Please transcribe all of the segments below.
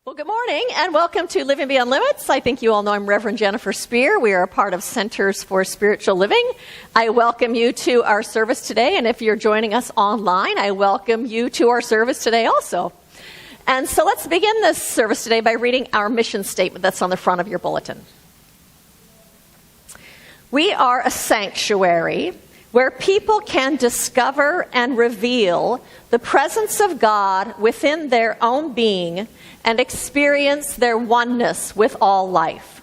Well, good morning and welcome to Living Beyond Limits. I think you all know I'm Reverend Jennifer Spear. We are a part of Centers for Spiritual Living. I welcome you to our service today, and if you're joining us online, I welcome you to our service today also. And so let's begin this service today by reading our mission statement that's on the front of your bulletin. We are a sanctuary where people can discover and reveal the presence of God within their own being and experience their oneness with all life.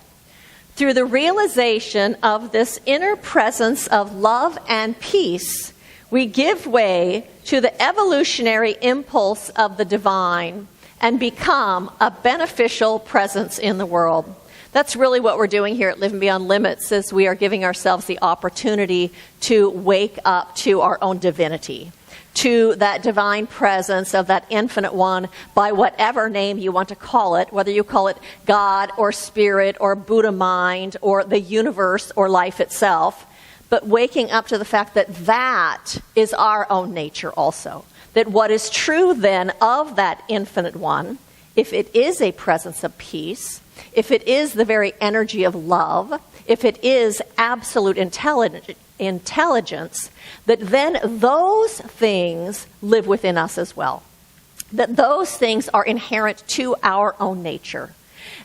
Through the realization of this inner presence of love and peace, we give way to the evolutionary impulse of the divine and become a beneficial presence in the world. That's really what we're doing here at Living Beyond Limits, is we are giving ourselves the opportunity to wake up to our own divinity, to that divine presence of that infinite one by whatever name you want to call it, whether you call it God or Spirit or Buddha mind or the universe or life itself, but waking up to the fact that that is our own nature also. That what is true then of that infinite one, if it is a presence of peace, if it is the very energy of love, if it is absolute intelligence, that then those things live within us as well. That those things are inherent to our own nature.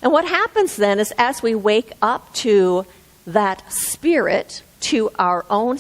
And what happens then is as we wake up to that spirit, to our own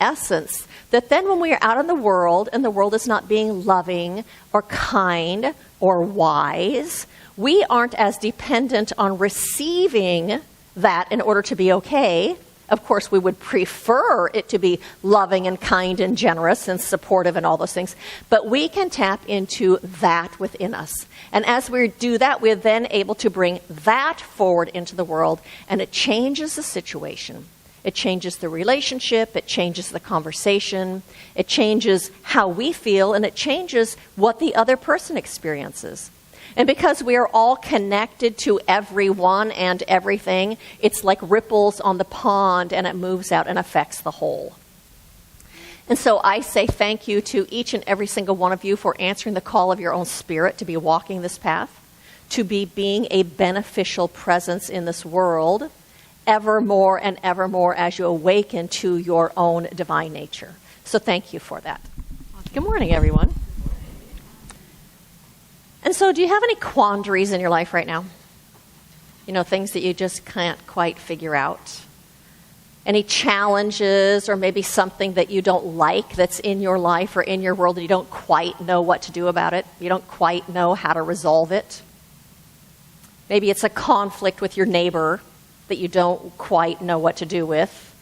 essence, that then when we are out in the world and the world is not being loving or kind or wise, we aren't as dependent on receiving that in order to be okay. Of course, we would prefer it to be loving and kind and generous and supportive and all those things. But we can tap into that within us. And as we do that, we're then able to bring that forward into the world. And it changes the situation. It changes the relationship. It changes the conversation. It changes how we feel. And it changes what the other person experiences. And because we are all connected to everyone and everything, it's like ripples on the pond, and it moves out and affects the whole. And so I say thank you to each and every single one of you for answering the call of your own spirit to be walking this path, to be being a beneficial presence in this world, ever more and ever more as you awaken to your own divine nature. So thank you for that. Good morning, everyone. And so do you have any quandaries in your life right now? You know, things that you just can't quite figure out? Any challenges or maybe something that you don't like that's in your life or in your world that you don't quite know what to do about it? You don't quite know how to resolve it? Maybe it's a conflict with your neighbor that you don't quite know what to do with.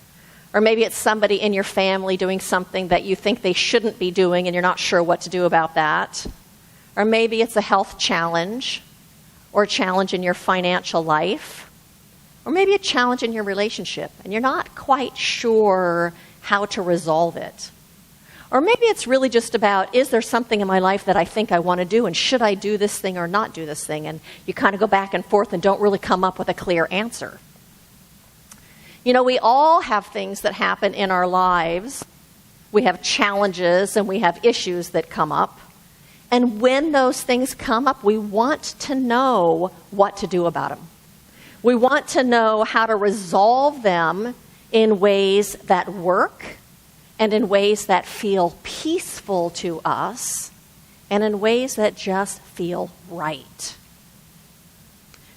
Or maybe it's somebody in your family doing something that you think they shouldn't be doing and you're not sure what to do about that. Or maybe it's a health challenge, or a challenge in your financial life, or maybe a challenge in your relationship, and you're not quite sure how to resolve it. Or maybe it's really just about, is there something in my life that I think I want to do, and should I do this thing or not do this thing? And you kind of go back and forth and don't really come up with a clear answer. You know, we all have things that happen in our lives. We have challenges and we have issues that come up. And when those things come up, we want to know what to do about them. We want to know how to resolve them in ways that work and in ways that feel peaceful to us and in ways that just feel right.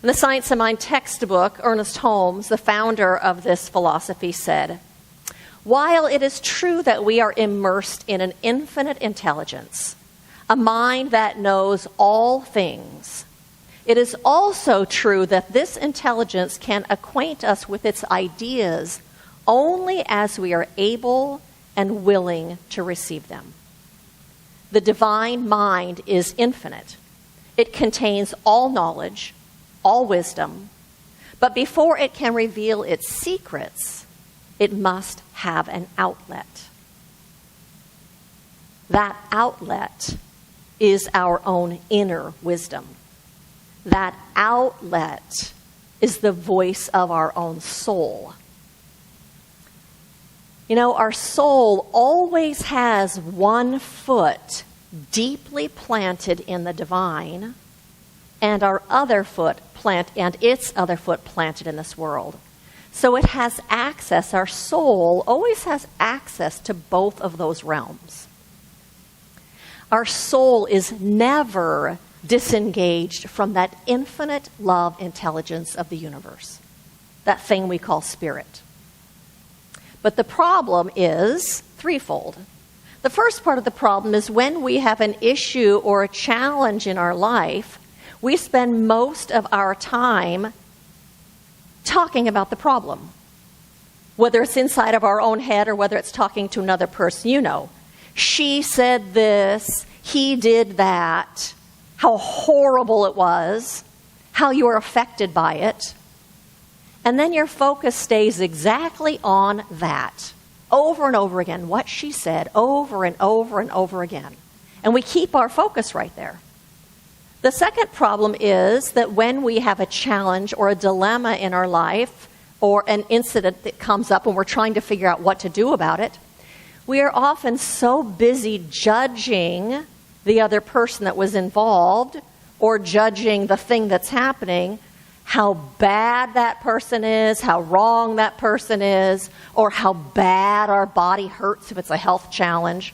In the Science of Mind textbook, Ernest Holmes, the founder of this philosophy, said, "While it is true that we are immersed in an infinite intelligence, a mind that knows all things, it is also true that this intelligence can acquaint us with its ideas only as we are able and willing to receive them. The divine mind is infinite. It contains all knowledge, all wisdom, but before it can reveal its secrets, it must have an outlet. That outlet is our own inner wisdom. That outlet is the voice of our own soul. You know, our soul always has one foot deeply planted in the divine, and its other foot planted in this world. So it has access, our soul always has access to both of those realms. Our soul is never disengaged from that infinite love intelligence of the universe, that thing we call spirit. But the problem is threefold. The first part of the problem is when we have an issue or a challenge in our life, we spend most of our time talking about the problem. Whether it's inside of our own head or whether it's talking to another person, you know. She said this, he did that, how horrible it was, how you were affected by it. And then your focus stays exactly on that, over and over again, what she said, over and over and over again. And we keep our focus right there. The second problem is that when we have a challenge or a dilemma in our life or an incident that comes up and we're trying to figure out what to do about it, we are often so busy judging the other person that was involved or judging the thing that's happening, how bad that person is, how wrong that person is, or how bad our body hurts if it's a health challenge,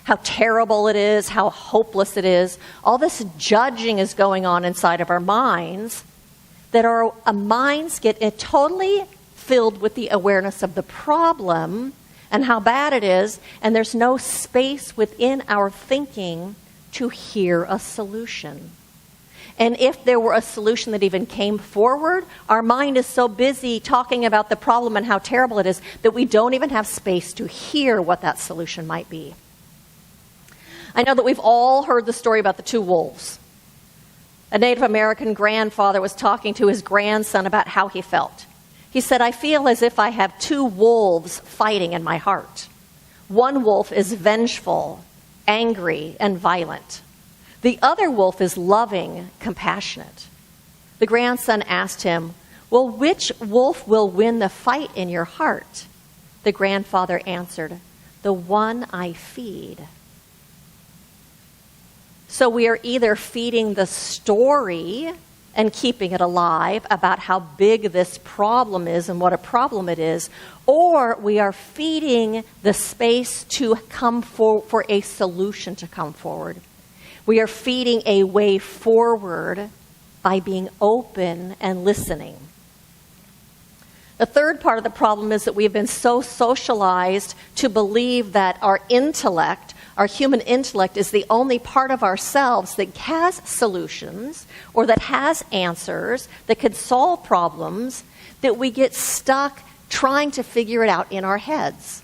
how terrible it is, how hopeless it is. All this judging is going on inside of our minds that our minds get totally filled with the awareness of the problem and how bad it is, and there's no space within our thinking to hear a solution. And if there were a solution that even came forward, our mind is so busy talking about the problem and how terrible it is that we don't even have space to hear what that solution might be. I know that we've all heard the story about the two wolves. A Native American grandfather was talking to his grandson about how he felt. He said, "I feel as if I have two wolves fighting in my heart. One wolf is vengeful, angry, and violent. The other wolf is loving, compassionate." The grandson asked him, "Well, which wolf will win the fight in your heart?" The grandfather answered, "The one I feed." So we are either feeding the story and keeping it alive about how big this problem is and what a problem it is, or we are feeding the space to come for a solution to come forward. We are feeding a way forward by being open and listening. The third part of the problem is that we've been so socialized to believe that our intellect, our human intellect, is the only part of ourselves that has solutions or that has answers, that could solve problems, that we get stuck trying to figure it out in our heads.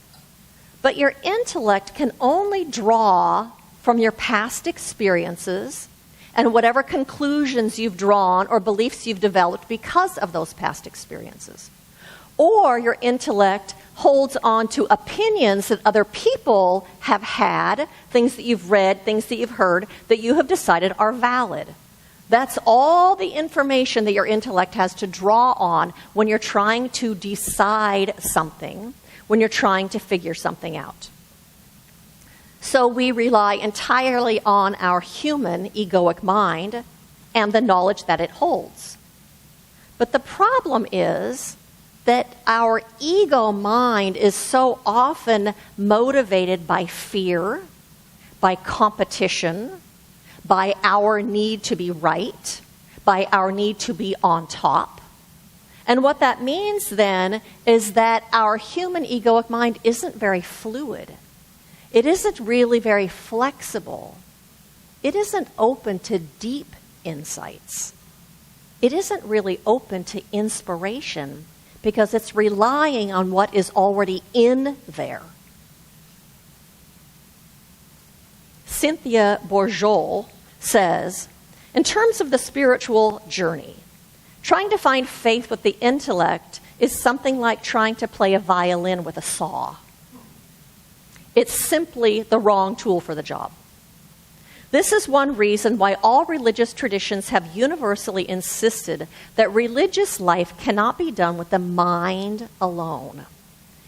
But your intellect can only draw from your past experiences and whatever conclusions you've drawn or beliefs you've developed because of those past experiences. Or your intellect holds on to opinions that other people have had, things that you've read, things that you've heard, that you have decided are valid. That's all the information that your intellect has to draw on when you're trying to decide something, when you're trying to figure something out. So we rely entirely on our human egoic mind and the knowledge that it holds. But the problem is that our ego mind is so often motivated by fear, by competition, by our need to be right, by our need to be on top. And what that means then is that our human egoic mind isn't very fluid. It isn't really very flexible. It isn't open to deep insights. It isn't really open to inspiration, because it's relying on what is already in there. Cynthia Bourgeault says, in terms of the spiritual journey, trying to find faith with the intellect is something like trying to play a violin with a saw. It's simply the wrong tool for the job. This is one reason why all religious traditions have universally insisted that religious life cannot be done with the mind alone.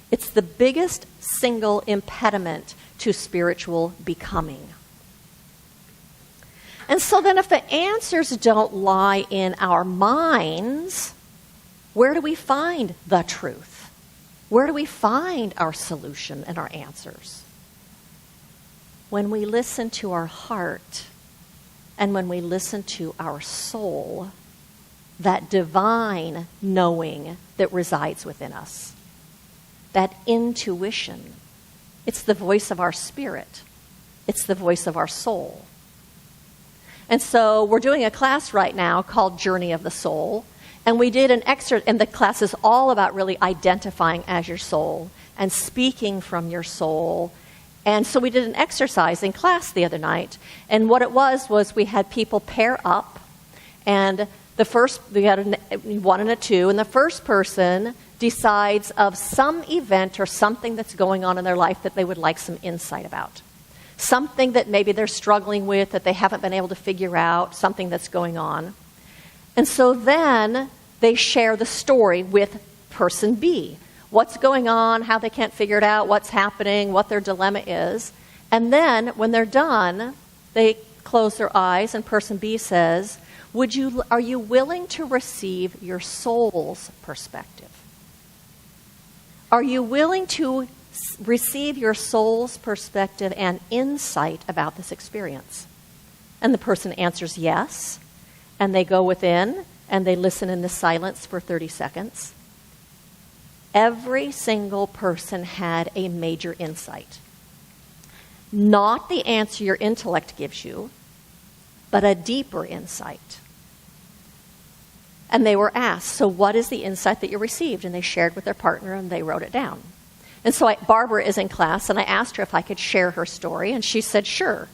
It's the biggest single impediment to spiritual becoming. And so then if the answers don't lie in our minds, where do we find the truth? Where do we find our solution and our answers? When we listen to our heart and when we listen to our soul, that divine knowing that resides within us, that intuition, it's the voice of our spirit. It's the voice of our soul. And so we're doing a class right now called Journey of the Soul. And we did an excerpt, and the class is all about really identifying as your soul and speaking from your soul. And so we did an exercise in class the other night. And what it was we had people pair up. And we had one and a two. And the first person decides of some event or something that's going on in their life that they would like some insight about. Something that maybe they're struggling with that they haven't been able to figure out, something that's going on. And so then they share the story with person B. What's going on, how they can't figure it out, what's happening, what their dilemma is. And then when they're done, they close their eyes and person B says, are you willing to receive your soul's perspective? Are you willing to receive your soul's perspective and insight about this experience? And the person answers yes, and they go within and they listen in the silence for 30 seconds. Every single person had a major insight. Not the answer your intellect gives you, but a deeper insight. And they were asked, so what is the insight that you received? And they shared with their partner and they wrote it down. And so Barbara is in class, and I asked her if I could share her story, and she said, sure.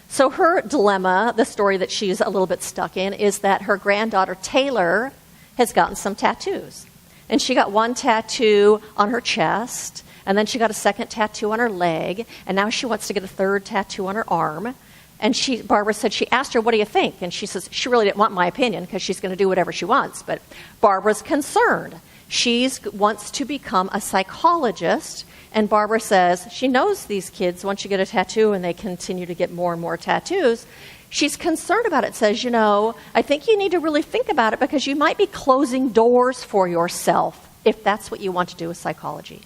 So her dilemma, the story that she's a little bit stuck in, is that her granddaughter, Taylor, has gotten some tattoos. And she got one tattoo on her chest, and then she got a second tattoo on her leg, and now she wants to get a third tattoo on her arm. And Barbara said, she asked her, what do you think? And she says, she really didn't want my opinion because she's going to do whatever she wants. But Barbara's concerned. She wants to become a psychologist, and Barbara says she knows these kids, once you get a tattoo and they continue to get more and more tattoos, she's concerned about it, says, I think you need to really think about it because you might be closing doors for yourself if that's what you want to do with psychology.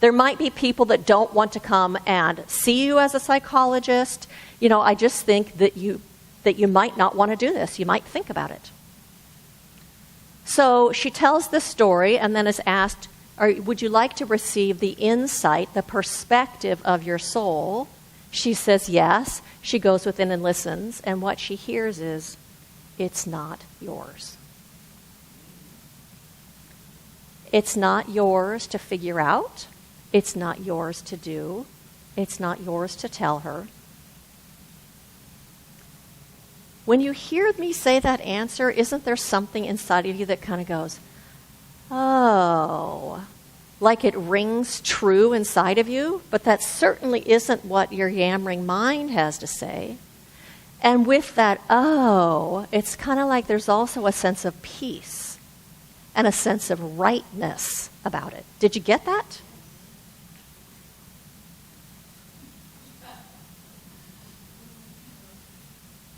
There might be people that don't want to come and see you as a psychologist. I just think that you might not want to do this. You might think about it. So she tells this story and then is asked, would you like to receive the insight, the perspective of your soul? She says yes. She goes within and listens, and what she hears is, it's not yours. It's not yours to figure out. It's not yours to do. It's not yours to tell her. When you hear me say that answer, isn't there something inside of you that kind of goes, oh, like it rings true inside of you? But that certainly isn't what your yammering mind has to say. And with that, it's kind of like there's also a sense of peace and a sense of rightness about it. Did you get that?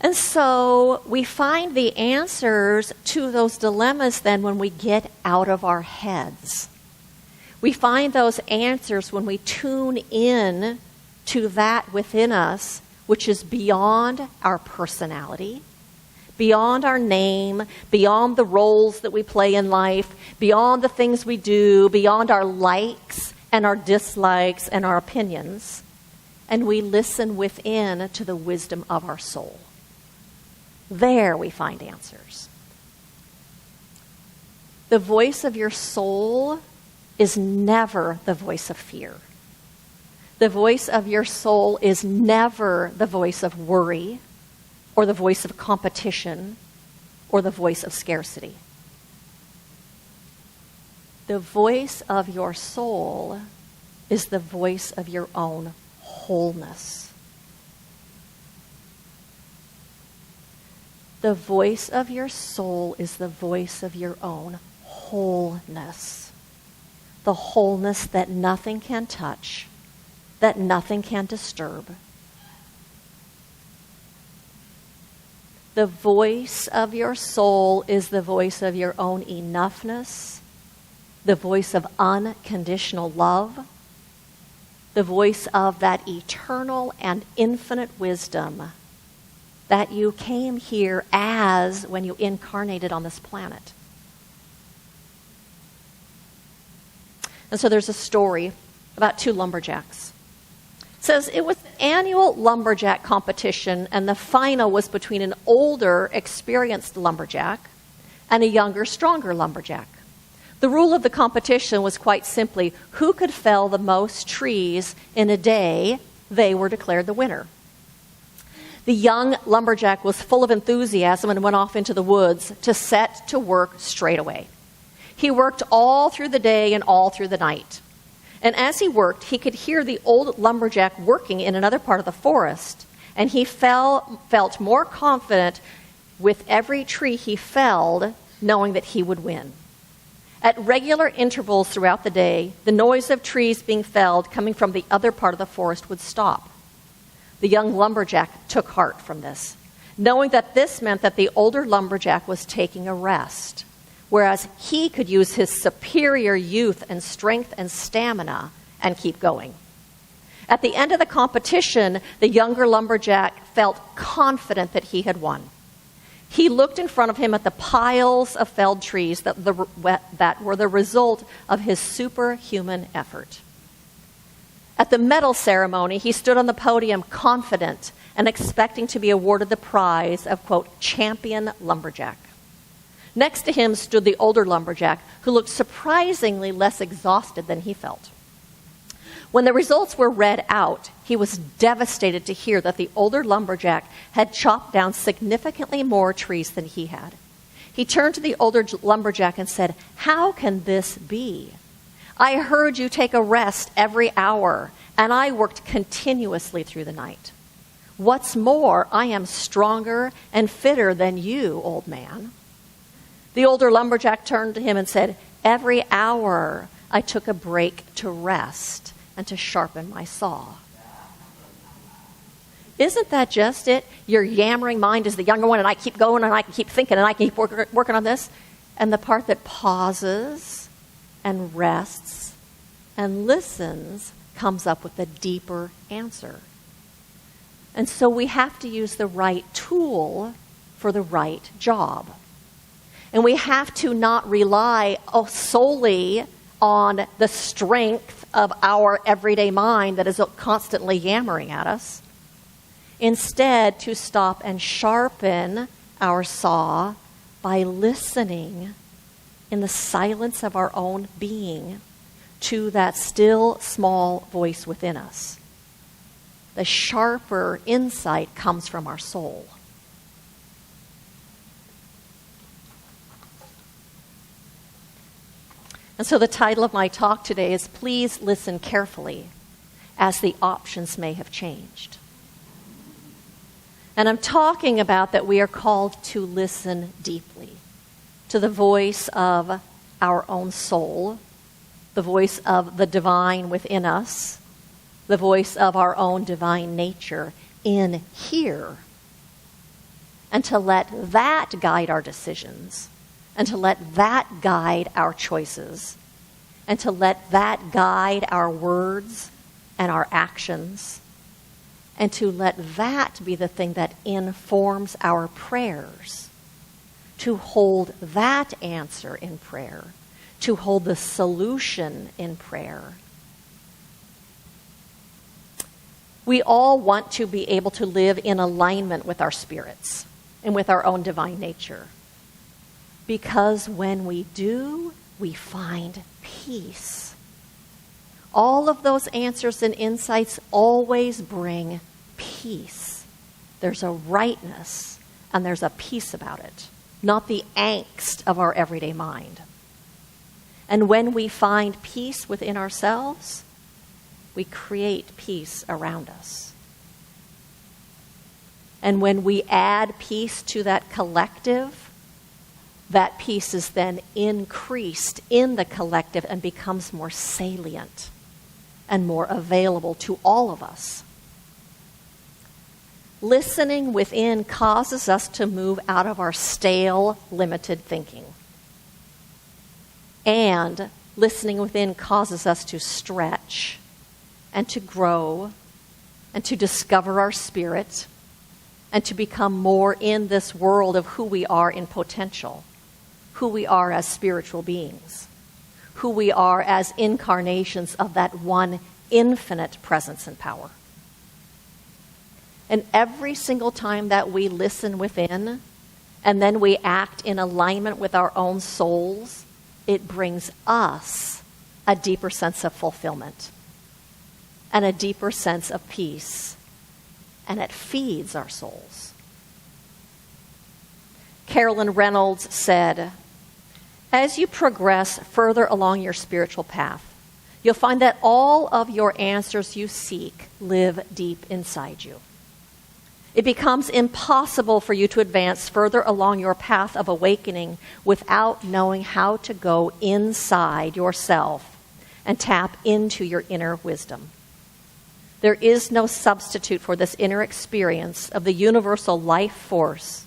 And so we find the answers to those dilemmas then when we get out of our heads. We find those answers when we tune in to that within us, which is beyond our personality, beyond our name, beyond the roles that we play in life, beyond the things we do, beyond our likes and our dislikes and our opinions. And we listen within to the wisdom of our soul. There we find answers. The voice of your soul is never the voice of fear. The voice of your soul is never the voice of worry or the voice of competition or the voice of scarcity. The voice of your soul is the voice of your own wholeness. The voice of your soul is the voice of your own wholeness. The wholeness that nothing can touch, that nothing can disturb. The voice of your soul is the voice of your own enoughness, the voice of unconditional love, the voice of that eternal and infinite wisdom that you came here as when you incarnated on this planet. And so there's a story about two lumberjacks. It says it was an annual lumberjack competition, and the final was between an older, experienced lumberjack and a younger, stronger lumberjack. The rule of the competition was quite simply, who could fell the most trees in a day, they were declared the winner. The young lumberjack was full of enthusiasm and went off into the woods to set to work straight away. He worked all through the day and all through the night. And as he worked, he could hear the old lumberjack working in another part of the forest, and he felt more confident with every tree he felled, knowing that he would win. At regular intervals throughout the day, the noise of trees being felled coming from the other part of the forest would stop. The young lumberjack took heart from this, knowing that this meant that the older lumberjack was taking a rest, whereas he could use his superior youth and strength and stamina and keep going. At the end of the competition, the younger lumberjack felt confident that he had won. He looked in front of him at the piles of felled trees that were the result of his superhuman effort. At the medal ceremony, he stood on the podium confident and expecting to be awarded the prize of, quote, champion lumberjack. Next to him stood the older lumberjack, who looked surprisingly less exhausted than he felt. When the results were read out, he was devastated to hear that the older lumberjack had chopped down significantly more trees than he had. He turned to the older lumberjack and said, "How can this be? I heard you take a rest every hour, and I worked continuously through the night. What's more, I am stronger and fitter than you, old man." The older lumberjack turned to him and said, "Every hour I took a break to rest and to sharpen my saw." Isn't that just it? Your yammering mind is the younger one, and I keep going, and I can keep thinking, and I can keep working on this. And the part that pauses and rests and listens comes up with a deeper answer. And so we have to use the right tool for the right job. And we have to not rely solely on the strength of our everyday mind that is constantly yammering at us. Instead, to stop and sharpen our saw by listening in the silence of our own being to that still small voice within us. The sharper insight comes from our soul. And so the title of my talk today is Please Listen Carefully, as the options may have changed. And I'm talking about that we are called to listen deeply to the voice of our own soul, the voice of the divine within us, the voice of our own divine nature in here, and to let that guide our decisions, and to let that guide our choices, and to let that guide our words and our actions, and to let that be the thing that informs our prayers, to hold that answer in prayer, to hold the solution in prayer. We all want to be able to live in alignment with our spirits and with our own divine nature. Because when we do, we find peace. All of those answers and insights always bring peace. There's a rightness and there's a peace about it, not the angst of our everyday mind. And when we find peace within ourselves, we create peace around us. And when we add peace to that collective, that peace is then increased in the collective and becomes more salient and more available to all of us. Listening within causes us to move out of our stale, limited thinking. And listening within causes us to stretch and to grow and to discover our spirit and to become more in this world of who we are in potential, who we are as spiritual beings, who we are as incarnations of that one infinite presence and power. And every single time that we listen within and then we act in alignment with our own souls, it brings us a deeper sense of fulfillment and a deeper sense of peace, and it feeds our souls. Carolyn Reynolds said, as you progress further along your spiritual path, you'll find that all of your answers you seek live deep inside you. It becomes impossible for you to advance further along your path of awakening without knowing how to go inside yourself and tap into your inner wisdom. There is no substitute for this inner experience of the universal life force.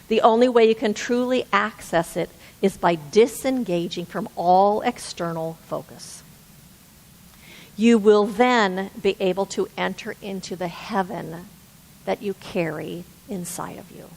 The only way you can truly access it is by disengaging from all external focus. You will then be able to enter into the heaven that you carry inside of you.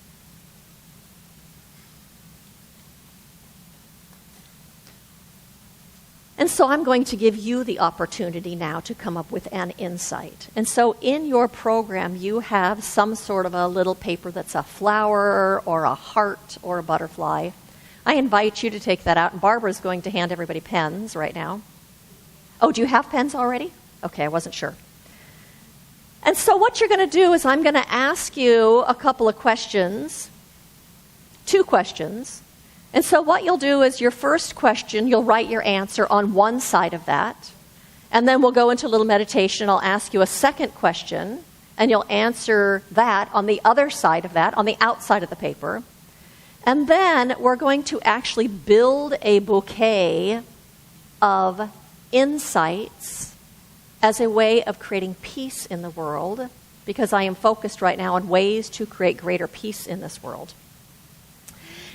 And so I'm going to give you the opportunity now to come up with an insight. And so in your program, you have some sort of a little paper that's a flower or a heart or a butterfly. I invite you to take that out. And Barbara's going to hand everybody pens right now. Oh, do you have pens already? Okay, I wasn't sure. And so what you're going to do is I'm going to ask you a couple of questions, 2 questions. And so what you'll do is your first question, you'll write your answer on one side of that. And then we'll go into a little meditation. I'll ask you a second question, and you'll answer that on the other side of that, on the outside of the paper. And then we're going to actually build a bouquet of insights as a way of creating peace in the world, because I am focused right now on ways to create greater peace in this world.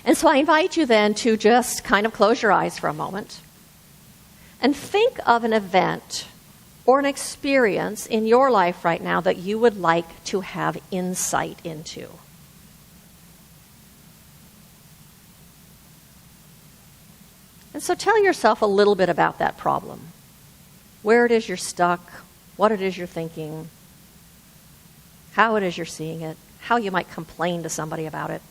And so I invite you then to just kind of close your eyes for a moment and think of an event or an experience in your life right now that you would like to have insight into. And so tell yourself a little bit about that problem. Where it is you're stuck, what it is you're thinking, how it is you're seeing it, how you might complain to somebody about it.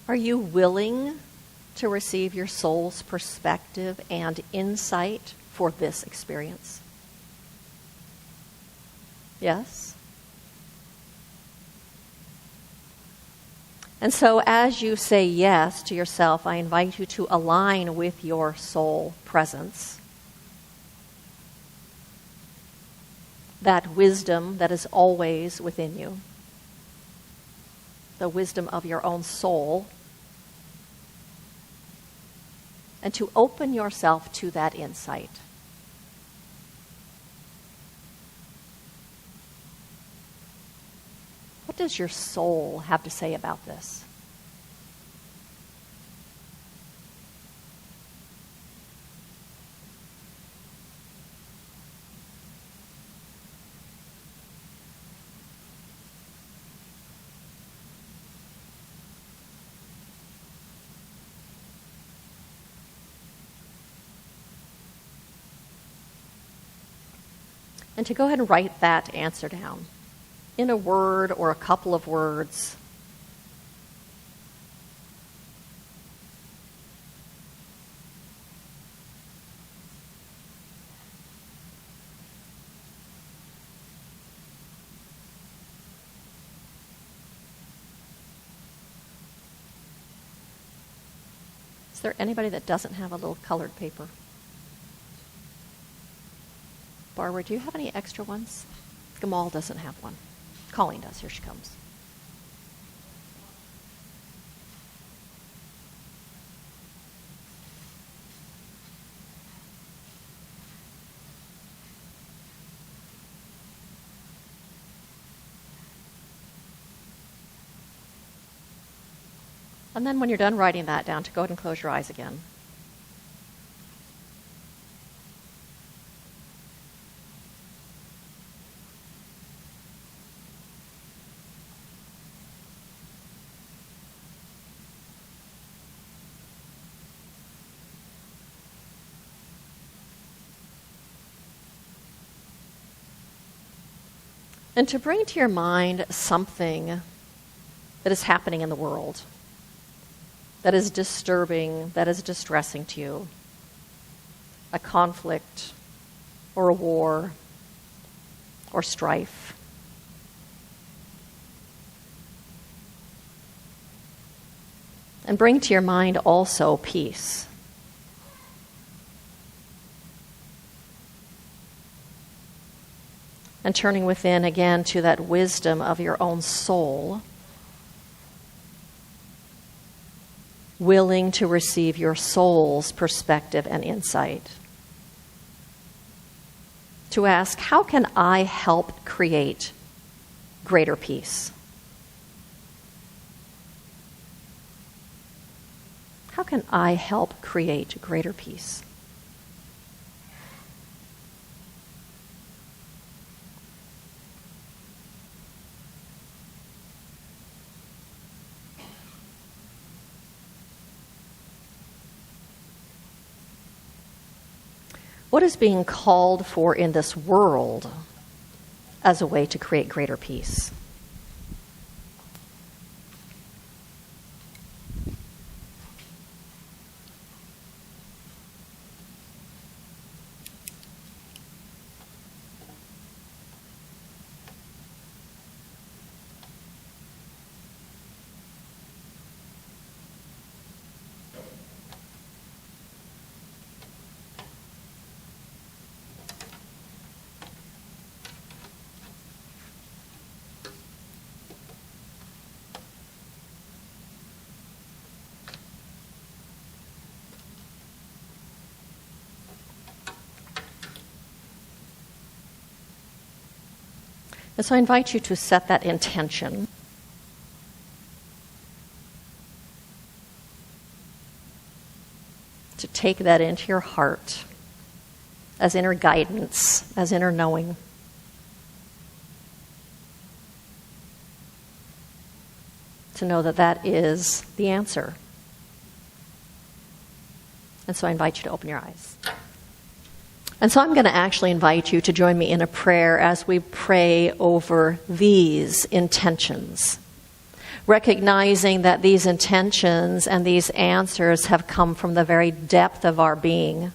Are you willing to receive your soul's perspective and insight for this experience? Yes? And so as you say yes to yourself, I invite you to align with your soul presence. That wisdom that is always within you. The wisdom of your own soul. And to open yourself to that insight. What does your soul have to say about this? And to go ahead and write that answer down in a word or a couple of words. Is there anybody that doesn't have a little colored paper? Barbara, do you have any extra ones? Gamal doesn't have one. Colleen does. Here she comes. And then when you're done writing that down, to go ahead and close your eyes again. And to bring to your mind something that is happening in the world, that is disturbing, that is distressing to you, a conflict or a war or strife. And bring to your mind also peace. And turning within again to that wisdom of your own soul, willing to receive your soul's perspective and insight. To ask, how can I help create greater peace? How can I help create greater peace? What is being called for in this world as a way to create greater peace? And so I invite you to set that intention. To take that into your heart as inner guidance, as inner knowing. To know that that is the answer. And so I invite you to open your eyes. And so I'm going to actually invite you to join me in a prayer as we pray over these intentions, recognizing that these intentions and these answers have come from the very depth of our being,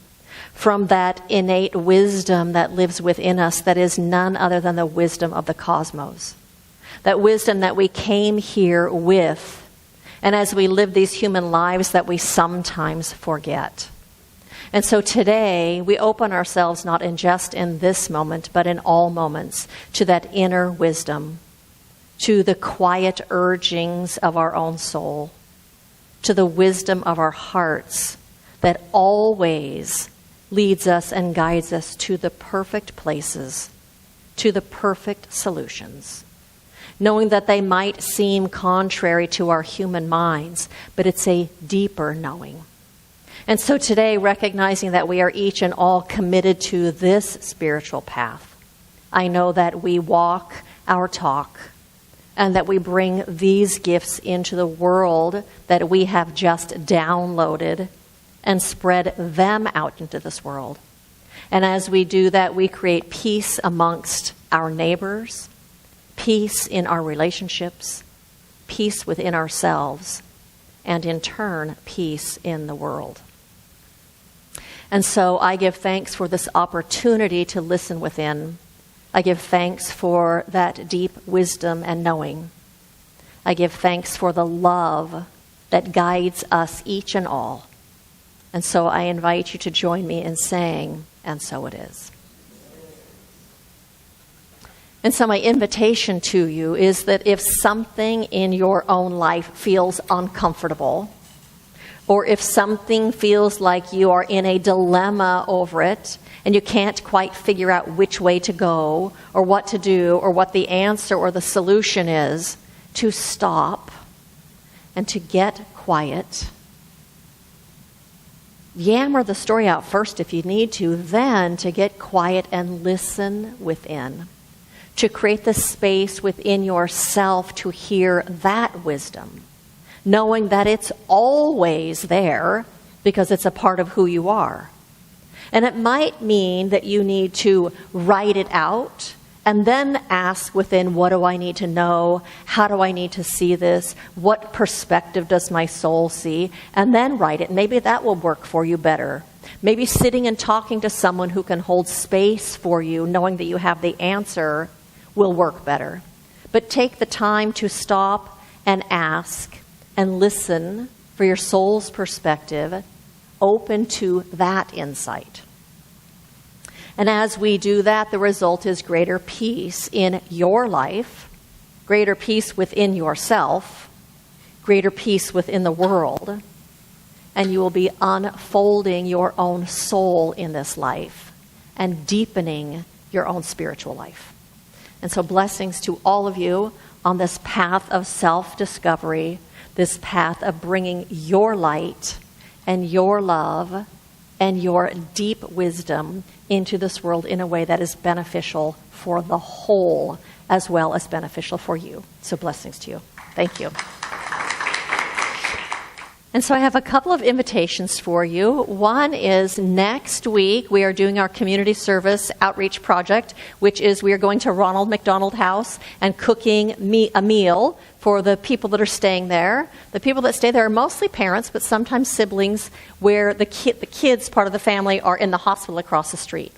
from that innate wisdom that lives within us that is none other than the wisdom of the cosmos, that wisdom that we came here with, and as we live these human lives that we sometimes forget. And so today, we open ourselves not in just in this moment, but in all moments, to that inner wisdom, to the quiet urgings of our own soul, to the wisdom of our hearts that always leads us and guides us to the perfect places, to the perfect solutions, knowing that they might seem contrary to our human minds, but it's a deeper knowing. And so today, recognizing that we are each and all committed to this spiritual path, I know that we walk our talk and that we bring these gifts into the world that we have just downloaded and spread them out into this world. And as we do that, we create peace amongst our neighbors, peace in our relationships, peace within ourselves, and in turn, peace in the world. And so I give thanks for this opportunity to listen within. I give thanks for that deep wisdom and knowing. I give thanks for the love that guides us each and all And so I invite you to join me in saying, and so it is. And so my invitation to you is that if something in your own life feels uncomfortable, or if something feels like you are in a dilemma over it, and you can't quite figure out which way to go, or what to do, or what the answer or the solution is, to stop and to get quiet. Yammer the story out first if you need to, then to get quiet and listen within. To create the space within yourself to hear that wisdom, knowing that it's always there because it's a part of who you are. And it might mean that you need to write it out and then ask within, what do I need to know? How do I need to see this? What perspective does my soul see? And then write it. Maybe that will work for you better. Maybe sitting and talking to someone who can hold space for you, knowing that you have the answer, will work better. But take the time to stop and ask and listen for your soul's perspective, open to that insight. And as we do that, the result is greater peace in your life, greater peace within yourself, greater peace within the world, and you will be unfolding your own soul in this life and deepening your own spiritual life. And so blessings to all of you on this path of self-discovery, this path of bringing your light and your love and your deep wisdom into this world in a way that is beneficial for the whole as well as beneficial for you. So blessings to you. Thank you. And so I have a couple of invitations for you. One is next week we are doing our community service outreach project, which is we are going to Ronald McDonald House and cooking a meal for the people that are staying there. The people that stay there are mostly parents, but sometimes siblings, where the kids, part of the family, are in the hospital across the street.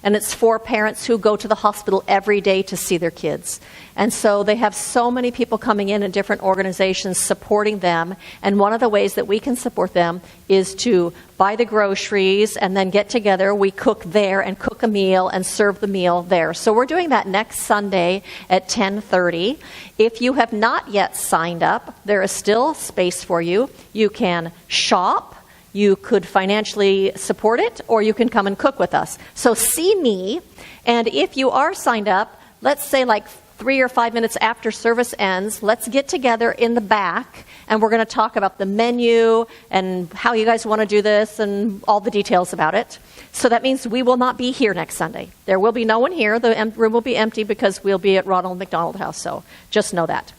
And it's for parents who go to the hospital every day to see their kids. And so they have so many people coming in and different organizations supporting them. And one of the ways that we can support them is to buy the groceries and then get together. We cook there and cook a meal and serve the meal there. So we're doing that next Sunday at 10:30. If you have not yet signed up, there is still space for you. You can shop. You could financially support it, or you can come and cook with us. So see me, and if you are signed up, let's say like 3 or 5 minutes after service ends, let's get together in the back, and we're going to talk about the menu and how you guys want to do this and all the details about it. So that means we will not be here next Sunday. There will be no one here. The room will be empty because we'll be at Ronald McDonald House, so just know that.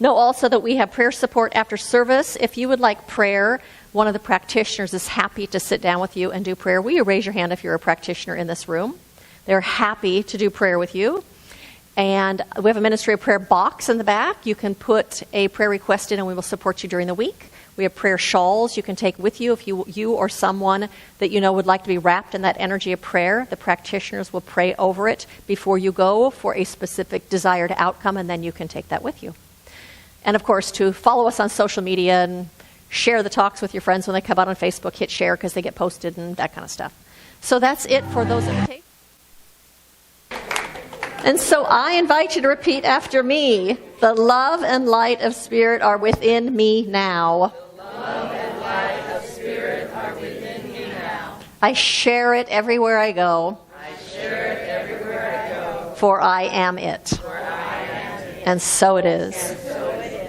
Know also that we have prayer support after service. If you would like prayer, one of the practitioners is happy to sit down with you and do prayer. Will you raise your hand if you're a practitioner in this room? They're happy to do prayer with you. And we have a ministry of prayer box in the back. You can put a prayer request in and we will support you during the week. We have prayer shawls you can take with you if you or someone that you know would like to be wrapped in that energy of prayer. The practitioners will pray over it before you go for a specific desired outcome, and then you can take that with you. And of course, to follow us on social media and share the talks with your friends when they come out on Facebook, hit share because they get posted and that kind of stuff. So that's it for those invitations. And so I invite you to repeat after me. The love and light of Spirit are within me now. The love and light of Spirit are within me now. I share it everywhere I go. I share it everywhere I go. For I am it. For I am it. And so it is. And so it is.